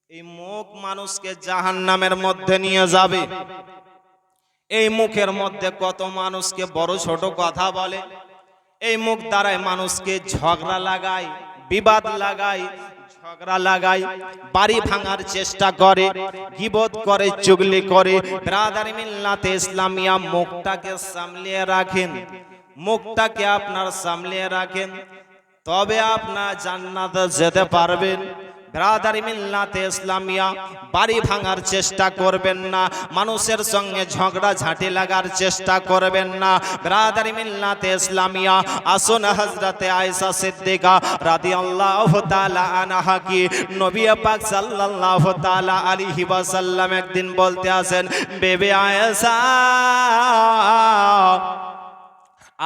এই মুখ মানুষকে জাহান্নামের মধ্যে নিয়ে যাবে। এই মুখের মধ্যে কত মানুষকে বড় ছোট কথা বলে। এই মুখ দ্বারাই মানুষকে ঝগড়া লাগায়, বিবাদ লাগায়, ঝগড়া লাগায়, বাড়ি ভাঙার চেষ্টা করে, গীবত করে, চুগলি করে। ব্রাদার মিল্লাতে ইসলামিয়া মুখটাকে সামলিয়ে রাখেন, মুখটাকে আপনার সামলিয়ে রাখেন, তবে আপনার জান্নাতে যেতে পারবেন। ব্রাদার মিল্লাতে ইসলামিয়া বাড়ি ভাঙার চেষ্টা করবেন না, মানুষের সঙ্গে ঝগড়া ঝাঁটি লাগার চেষ্টা করবেন না। ব্রাদার মিল্লাতে ইসলামিয়া আসুন হযরতে আয়েশা সিদ্দিকা রাদিয়াল্লাহু তাআলা আনহা কি নবী পাক সাল্লাল্লাহু তাআলা আলাইহি ওয়াসাল্লাম একদিন বলতে আছেন, বেবি আয়েশা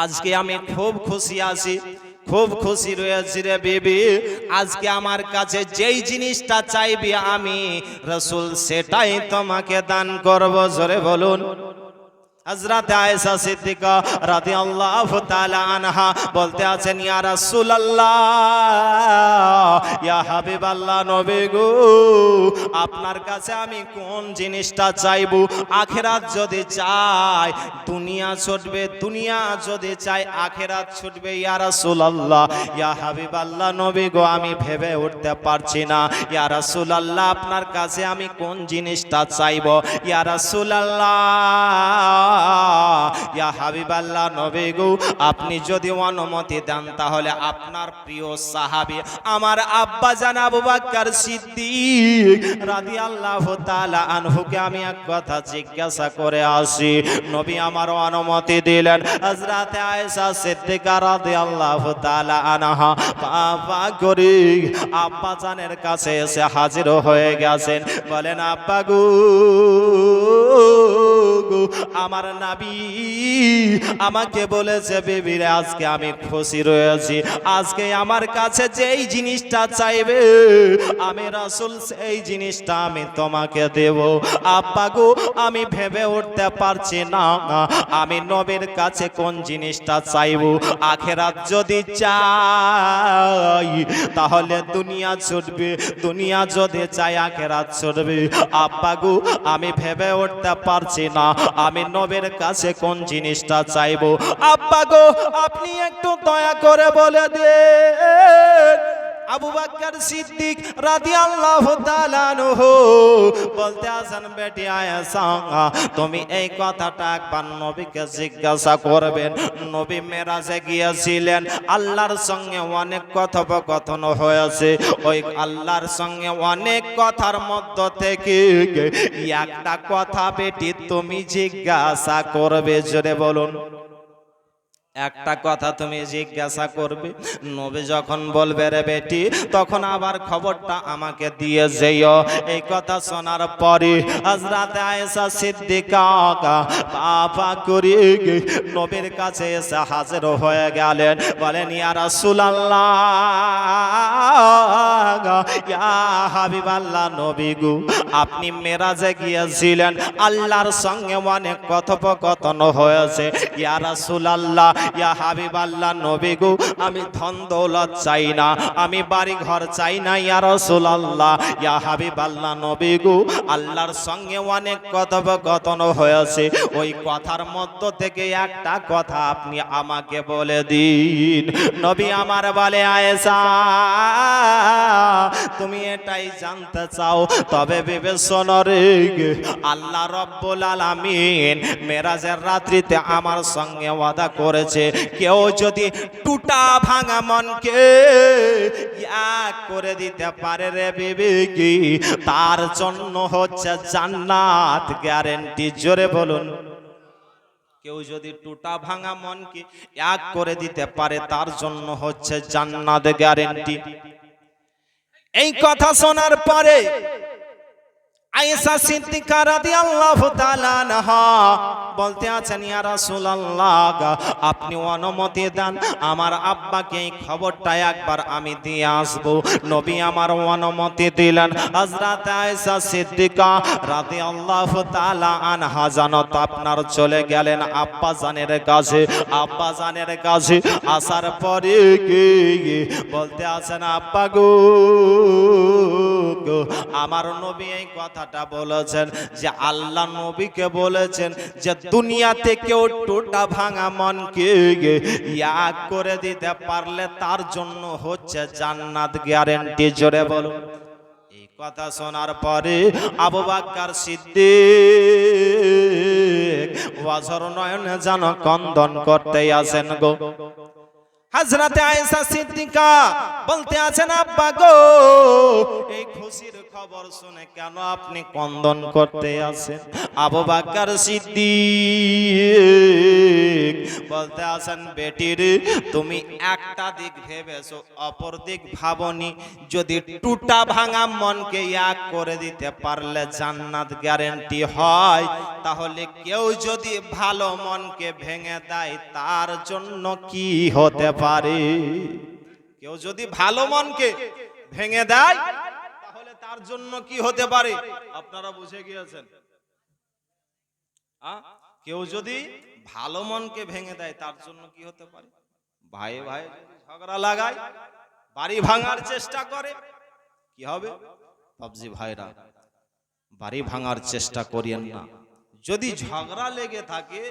আজকে আমি খুব খুশি আছি, খুব খুশি রয়েছি রে বেবি। আজকে আমার কাছে যেই জিনিসটা চাইবি আমি রাসূল সেটাই তোমাকে দান করব। জোরে বলুন। হযরত আয়েশা সিদ্দিকা রাদিয়াল্লাহু তাআলা আনহা বলতে আছেন, ইয়া রাসূলুল্লাহ, ইয়া হাবিবাল্লাহ, নবী গো, আপনার কাছে আমি কোন জিনিসটা চাইবো? আখিরাত যদি চাই দুনিয়া ছুটবে, দুনিয়া যদি চাই আখিরাত ছুটবে। ইয়া রাসূলুল্লাহ, ইয়া হাবিবাল্লাহ, নবী গো, আমি ভেবে উঠতে পারছি না। ইয়া রাসূলুল্লাহ, আপনার কাছে আমি কোন জিনিসটা চাইবো? ইয়া রাসূলুল্লাহ, ইয়া হাবিবাল্লাহ, নবী গো, আপনি যদি অনুমতি দেন তাহলে আপনার প্রিয় সাহাবী আমার আব্বা জান আবু বকর সিদ্দিক রাদিয়াল্লাহু তাআলা আনহুকে আমি এক কথা জিজ্ঞাসা করে আসি। নবী আমার অনুমতি দিলেন। হযরত আয়েশা সিদ্দিকা রাদিয়াল্লাহু তাআলা আনহা বাবা করে আব্বা জানের কাছে এসে হাজির হয়ে গেছেন। বলেন, আব্বা গো, আমার নবী আমাকে বলেছে, বেবিরে আজকে আমি খুশি রয়েছি, আজকে আমার কাছে যেই জিনিসটা চাইবে আমি রাসূল সেই জিনিসটা আমি তোমাকে দেব। আব্বা গো, আমি ভেবে উঠতে পারছি না আমি নবীর কাছে কোন জিনিসটা চাইবো। আখিরাত যদি চাই তাহলে দুনিয়া ছুটবে, দুনিয়া যদি চাই আখিরাত ছুটবে। আব্বা গো, আমি ভেবে উঠতে পারছি না আমি নবীর কাছে কোন জিনিসটা চাইবো। আব্বা গো, আপনি একটু দয়া করে বলে দেন। আবু বকর সিদ্দিক রাদিয়াল্লাহু তাআলা আনহু বলতে আছেন, বেটি আয়েশা, তুমি এই কথাটা একবার নবীকে জিজ্ঞাসা করবেন। নবী মেরাজে গিয়েছিলেন, আল্লাহর সঙ্গে অনেক কথোপকথন হয়েছে। ওই আল্লাহর সঙ্গে অনেক কথার মধ্য থেকে একটা কথা বেটি তুমি জিজ্ঞাসা করবে। জোরে বলুন। একটা কথা তুমি জিজ্ঞাসা করবে। নবী যখন বলবে রে বেটি, তখন আবার খবরটা আমাকে দিয়ে যেও। এই কথা শোনার পরে হযরত আয়েশা সিদ্দিকা বাবা করে নবীর কাছে এসে হাজির হয়ে গেলেন। বলেন, ইয়া রাসূলুল্লাহ, ইয়া হাবিবাল্লাহ, নবী গো, আপনি মেরাজে গিয়েছিলেন, আল্লাহর সঙ্গে অনেক কথোপকথন হয়েছে। ইয়া রাসূলুল্লাহ, ইয়া হাবিবাল্লাহ, নবী গো, আমি ধন দৌলত চাই না, আমি বাড়ি ঘর চাই না। ইয়া রাসূলুল্লাহ, ইয়া হাবিবাল্লাহ, নবী গো, আল্লাহর সঙ্গে অনেক কথোপকথন হয়েছে। ওই কথার মধ্য থেকে একটা কথা আপনি আমাকে বলে দিন। নবী আমার বলে, আয়েশা, তুমি এটাই জানতে চাও? তবে ভেবে শোনো রে, আল্লাহ রাব্বুল আলামিন মেরাজের রাত্রিতে আমার সঙ্গে ওয়াদা করেছে, কেউ যদি টুটা ভাঙা মনকে এক করে দিতে পারে রে বিবি, কি তার জন্য হচ্ছে জান্নাত গ্যারান্টি। জোরে বলুন। কেউ যদি টুটা ভাঙা মনকে এক করে দিতে পারে তার জন্য হচ্ছে জান্নাত গ্যারান্টি। এই কথা শোনার পরে আয়েশা সিদ্দিকা রাদিয়াল্লাহু তাআলা আনহা বলতে আছেন, ইয়া রাসূলুল্লাহ, আপনি অনুমতি দেন আমার আব্বাকে এই খবরটা একবার আমি দিয়ে আসব। নবী আমার অনুমতি দিলেন। হযরত আয়েশা সিদ্দিকা রাদিয়াল্লাহু তাআলা আনহা জানত আপনার চলে গেলেন আব্বা জানের কাছে। আব্বা জানের কাছে আসার পরে বলতে আছেন, আব্বা গো, গো আমার নবী এই কথাটা বলেছেন যে আল্লাহ নবীকে বলেছেন যে দুনিয়াতে কেউ টুটা ভাঙা মনকে এক করে দিতে পারলে তার জন্য হচ্ছে জান্নাত গ্যারান্টি। জোরে বলো। এই কথা শোনার পরে আবু বকর সিদ্দিক ওয়াজর নয়নে যেন কন্দন করতে আসেন গো। হযরতে আয়েশা সিদ্দিকা বলতে আছেন আব্বা গো এই খুশির খবর শুনে কেন আপনি কন্দন করতে আছেন? আবু বকর সিদ্দিক বলতে আছেন বেটির তুমি একটা দিক ভেবেছো অপর দিক ভাবনি। যদি টুটা ভাঙা মনকে এক করে দিতে পারলে জান্নাত গ্যারান্টি হয়, তাহলে কেউ যদি ভালো মনকে ভেঙে দেয় তার জন্য কি হতে পারে? কেউ যদি ভালো মনকে ভেঙে দেয় তাহলে তার জন্য কি হতে পারে? আপনারা বুঝে গিয়েছেন? কেউ যদি ভালো মনকে ভেঙে দেয় তার জন্য কি হতে পারে? ভাই ভাই যদি ঝগড়া লাগায়, বাড়ি ভাঙার চেষ্টা করে, কি হবে? বাবজি ভাইরা, বাড়ি ভাঙার চেষ্টা করিয়েন না। যদি ঝগড়া লেগে থাকে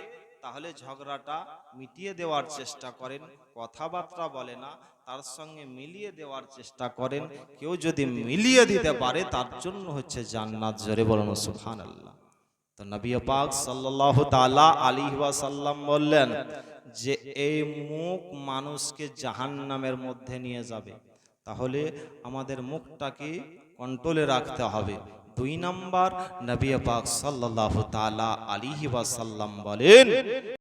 তাহলে ঝগড়াটা মিটিয়ে দেওয়ার চেষ্টা করেন, কথাবার্তা বলে না, তার সঙ্গে মিলিয়ে দেওয়ার চেষ্টা করেন। কেউ যদি মিলিয়ে দিতে পারে তার জন্য হচ্ছে জান্নাত। জোরে বলুন সুবহানাল্লাহ। তো নবী পাক সাল্লাল্লাহু তাআলা আলাইহি ওয়াসাল্লাম বললেন যে এই মুখ মানুষকে জাহান্নামের মধ্যে নিয়ে যাবে, তাহলে আমাদের মুখটাকে কন্ট্রোলে রাখতে হবে। 2 নাম্বার, নবী পাক সাল্লাল্লাহু তাআলা আলাইহি ওয়াসাল্লাম বলেন